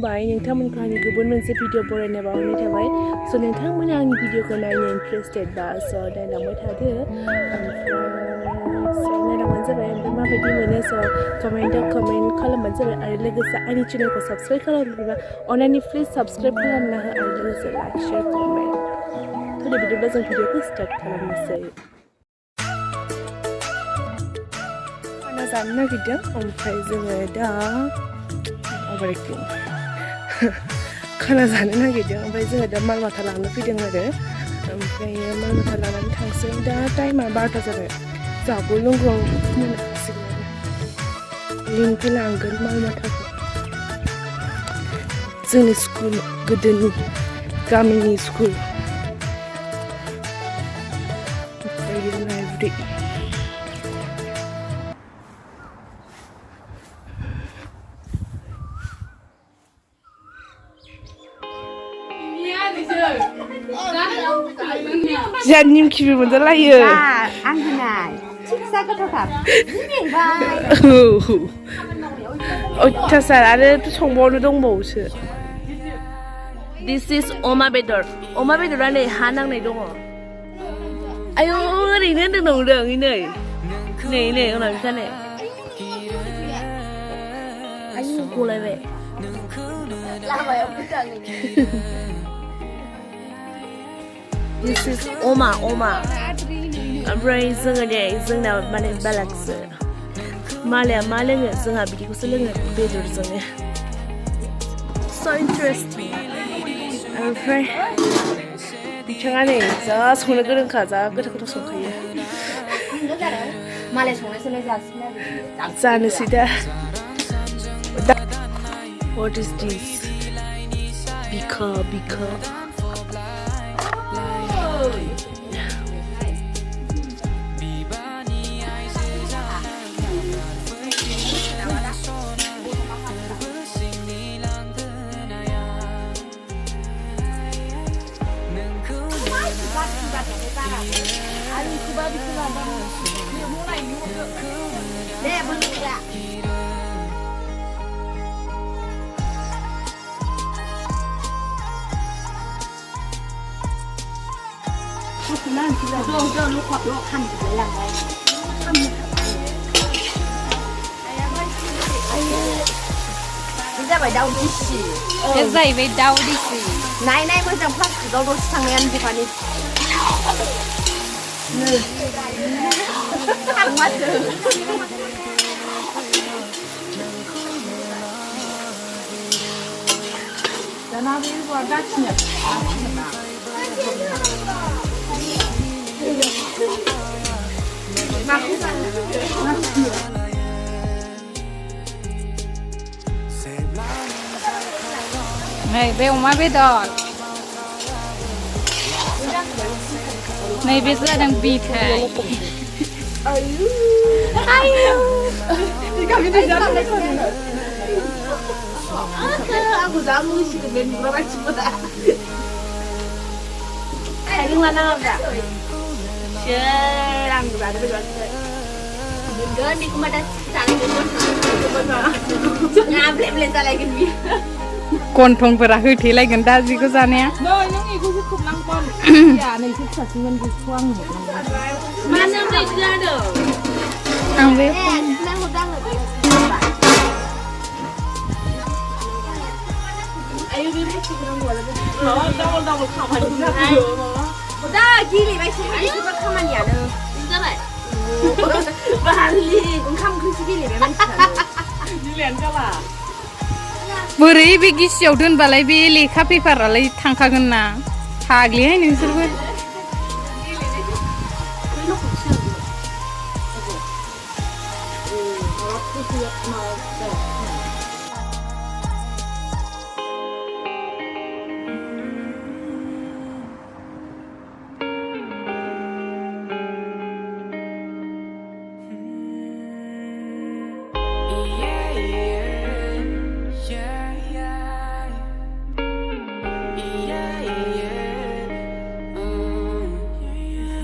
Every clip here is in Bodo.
खुलुमबाय नोंथांमोनखौ आंनि गुबुन मोनसे भिडिअ बरायनाय बावहरनाय थाबाय स' नोंथांमोना आंनि भिडिअखौ नायनो इन्टारेस्टेड बा स' नायलांबाय थादो ओमफ्राय नायलांबानो जाबाय ओमफ्राय माबायदि मोनो स' कमेन्ट खालामबानो जाबाय आरो लोगोसे आंनि चेनेलखौ साबस्क्राइब खालामोब्ला अननानै प्लिज साबस्क्राइब खालामना हो आरो लोगोसे लाइक शेयार कमेन्ट थ' बिदिब्ला जों भिडिअखौ स्टार्ट खालामनोसै खाना जानो नागिरदों ओमफ्राय जोङो दा अभारएक्टिं खाना जानो नागिरदों ओमफ्राय जोङो दा माल माथा लांनो फैदों आरो ओमफ्राय माल माथा लानानै थांसै दा टाइमा 12ता जाबाय जागौ लोंगौ मोनासिगोन लिंकखौ लांगोन माल माथाखौ जोंनि स्कुल गोदोनि गामिनि स्कुल लाइब्रेरि जोंहा निमखिबो मोनजालायो अयथासार आरो संबावनो दंबावोसो दिस इज अमा बेदरा नै हा नांनाय दङ आयौ ओरैनो होनदों नंदों नै उनाव बिसानै आयौ गलायबाय This is Oma ओमफ्राय जोङो नै जोंना माने बेलेगसो मालाया मा लोङो जोंहा बिदिखौसो लोङो बेदरजोंनो so interesting ओमफ्राय बिथाङा नै जा संनो गोरोंखा जा गोथाव संखायो मालाय संनायखौनो जानोसै दा What is this? Bika जाबाय दाउ दिसि बे जाहैबाय दाउ दिसि नाय मोजां प्लास्टिकआव दसे थांनायानो बिफानि थांमारदो दाना बे गासिनो बे अमा बेदर नैबे जादों बिथाइ aku jamu sih ke band berapa coba ayo mana enggak serang juga ada betul di kemana saling ngablek lagi nih गन्थंफोरा होथेलायगोन दा जिखौ जानाया नों इखौसो खोबनांगोन या नै फिसासिनमोन बेखौ आं मानो बिदि जादों आं बे ayo beri sekarang gua lagi double खामानि दा गेलेबायसो बिदिबा खामानियानो जाबाय बारलि ओंखाम ओंख्रिसो गेलेबाय मानसिफ्रा गेलेयानो जाला बोरै बे गिसियाव दोनबालाय बे लेखा पेपारालाय थांखागोन ना फाग्लिहाय नोंसोरबो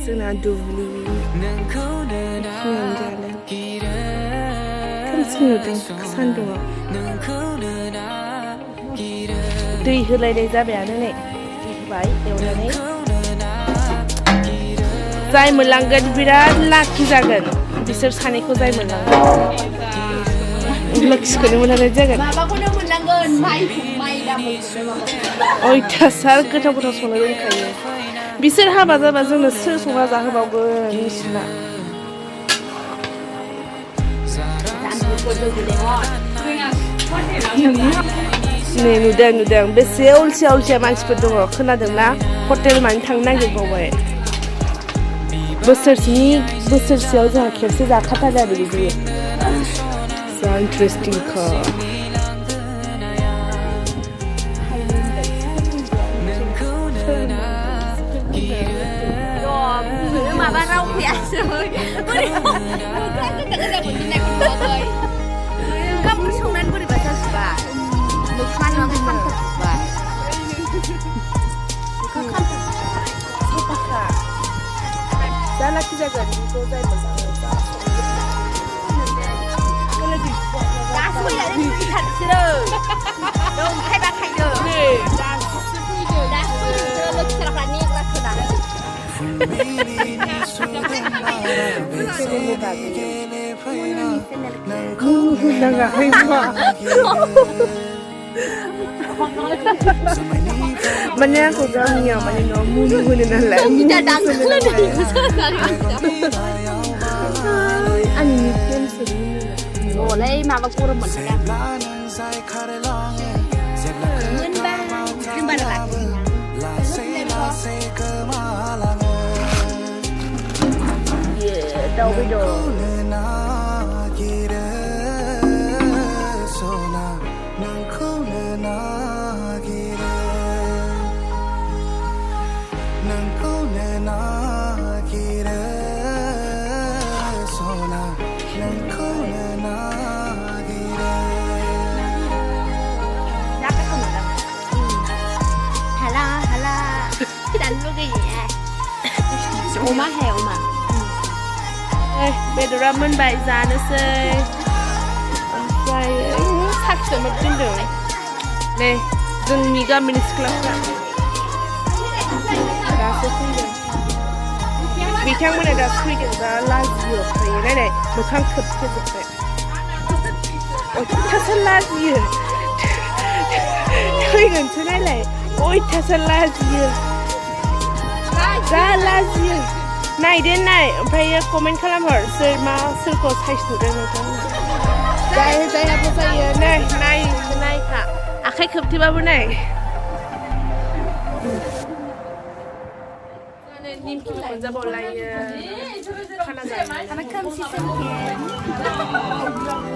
जोंना दुब्लि फुङावनो जादों खोमसि नुदों सान्दुङाव दै होलायनाय जाबायानो नै दै होबाय एवनानै जाय मोनलांगोन बिराद लाखि जागोन बिसोर सानैखौ जाय मोनलांगोन लाखिखौनो मोनलांनाय जागोन माबाखौनो मोननांगोन माइ दामै अयथासार गोथाव गोथाव संनो रोंखायो बिसोर हाबा जाबा जोंनो सोर संना जाहोबावगोन मिथिला नै नुदों बेसे अलसिया मानसिफोर दङ खोनादोंना हटेल मानि थांनो नागिरबावबाय बोसोरसेयाव जोंहा खेबसे जाखाथारो आरो बिदि जा इन्टारेस्टिंखा माबा राव फैयासै ओंखाम संनानै बोरैबा जाजोब्बाय मोखाङानो खामथाबजोब्बाय साफाखा जा लाखि जागोन बेखौ जाय मोजाङै दासो फैनानै फैथारसै दं खायबा खायदो दासो लोखिराफ्रा नेग्रा खोनानै माने आंखौ गामियाव माने न'आव मुलि होनो नालाय आंनि न'लाय माबा गरम मोनदों दाउ बेदर अमा है अमा बेदरा मोनबाय जानोसै ओमफ्राय साखिनो दोनदों नै जोंनि गामिनि सिख्लाफ्रा दासो फैदों बिथांमोना दासो फैदों दा लाजियो ओमफ्राय नायनाय मोखां खोबथेजोब्बाय अयथासार लाजियो थैगोनसो नायलाय अयथासार लाजियो जा लाजियो नायदो नाय ओमफ्राय कमेन्ट खालामहर सोरखौ साइज नुदों नोंथांमोना जायहाबो जायो नायखा आखाइ खोबथेबाबो नाय निमखि मोनजाबावलायो खाना जानो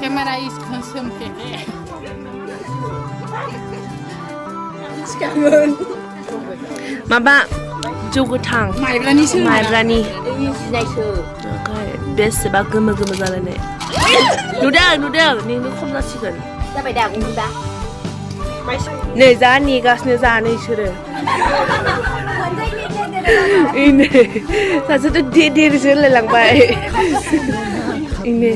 Camera is consumed. माबा जौ गोथां माइब्रानि बेसेबा गोमो जालायनाय नुदों नोंनो खम जासिगोन जाबाय दा उन्दुदा नै जा नेगासिनो जानो इसोरो सासेथ' देरसो होनलायलांबाय इने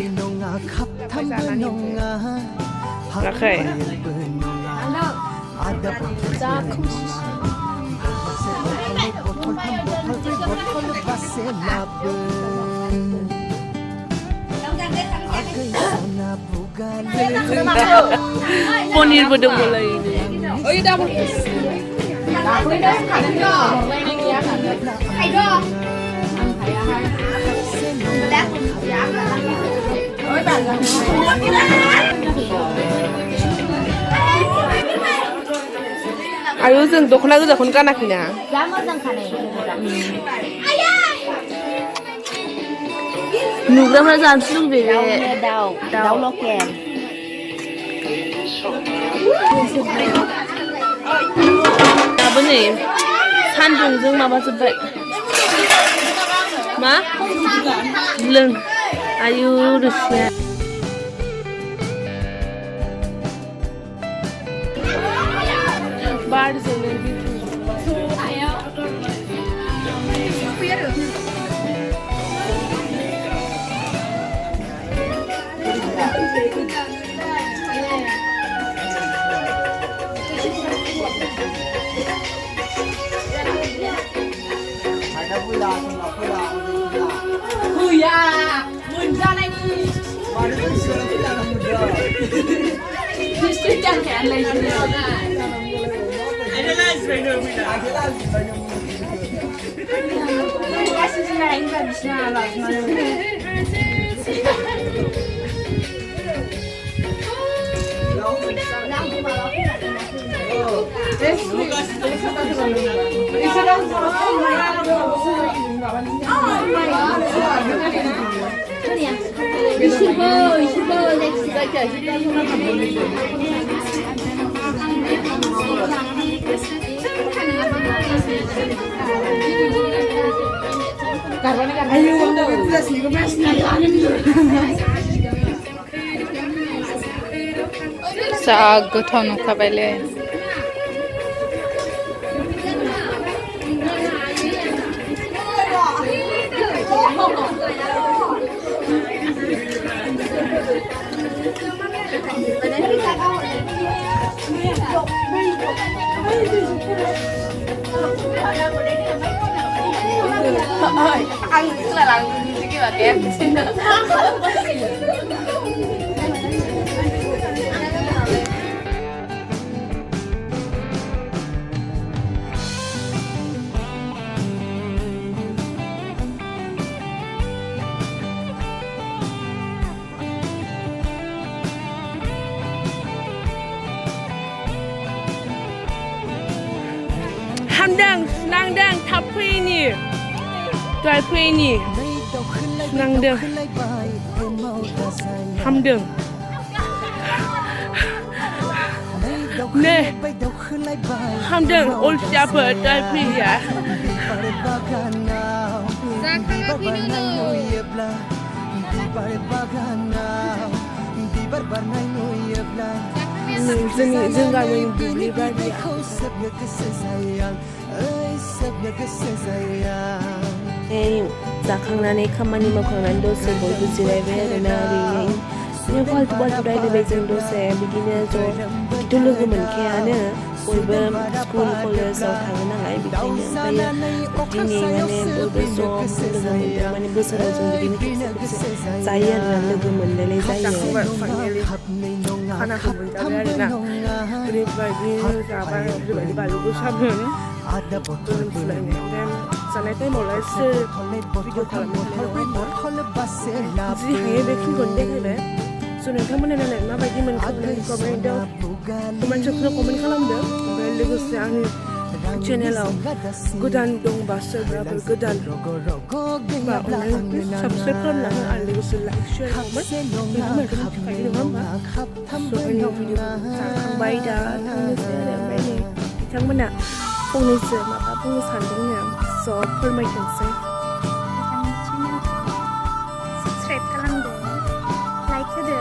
जाखाय पनिरबो दंमोनलाय आयु जों दख'ना गोजाखौनो गानाखैना जा मोजां खानाय नुग्राफ्रा जानोसो लुबैयो बे दाउ लकेल दाबो नै सान्दुंजों माबाजोब्बाय मा लों आयु Russia बारजोंनो Kuya, muncananya. Justru jangan lagi. Kasih selain nggak bisa lah. जा गोथाव नुखाबायलै Ăn là làm cái là kém. Hamdang, nangdang, tapini, tapini, nangdang, hamdang. Ne, hamdang, old shepherd, tapini ya. जों गामिनि दुब्लि बारिया जाखांनानै खामानि मावखांनानै दसे बयबो जिरायबाय आरोना ओरैनो फाल्थु फाल्थु रायलायबाय जों दसे बिदिनो ज' लोगो मोनखायानो बयबो स्कुल कलेजाव थाङो नालाय बेखायनो ओमफ्रायो दिनै माने बयबो ज' लोगो मोनदों माने बोसोराव जों बिदिनो खेबसे जायो आरोना लोगो मोनलायनाय जायो खानाखौ मोनजाबाय आरोना ओरैबायदि जाबाय ओरैबायदि बानलु गोसामोन गोलोमफुलायनाय ओमफ्राय जानाय टाइमावलाय सोर भिडिअ खालामनाय नङा जि हायो बेखिनिखौनो देखायबाय स' नोंथांमोना नालाय माबायदि मोनखांनाय कमेन्ट सेक्सनाव कमेन्ट खालामदो ओमफ्राय लोगोसे आंनि चेनेलाव गोदान दंबा सोरबाफोर गोदान बा अनलाइन साबसक्राइब खालामना हो आरो लोगोसे लाइक शेयार खालामो नोंथांमोनखौ मिथिखायो नङा होमबा स' आंनि भिडिअखौ जाखांबाय दा थांनोसै आरो ओमफ्राय नै बिथांमोना फंनैसो माबा बुंनो सानदोंनो स' फोरमायथोंसै साबस्क्राइब खालामदो लाइक होदो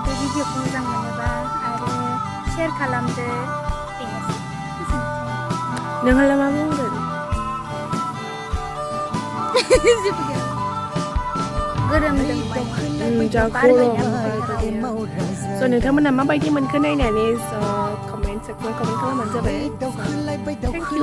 बे भिडिअखौ मोजां मोनोबा आरो शेयार खालामदो नोंहालाय मा बुंगोन गोरोमदों जा गरम स' नोंथांमोना माबायदि मोनखो नायनानै कमेन्ट सेक्सनाव कमेन्ट खालामबानो जाबाय थेंक इउ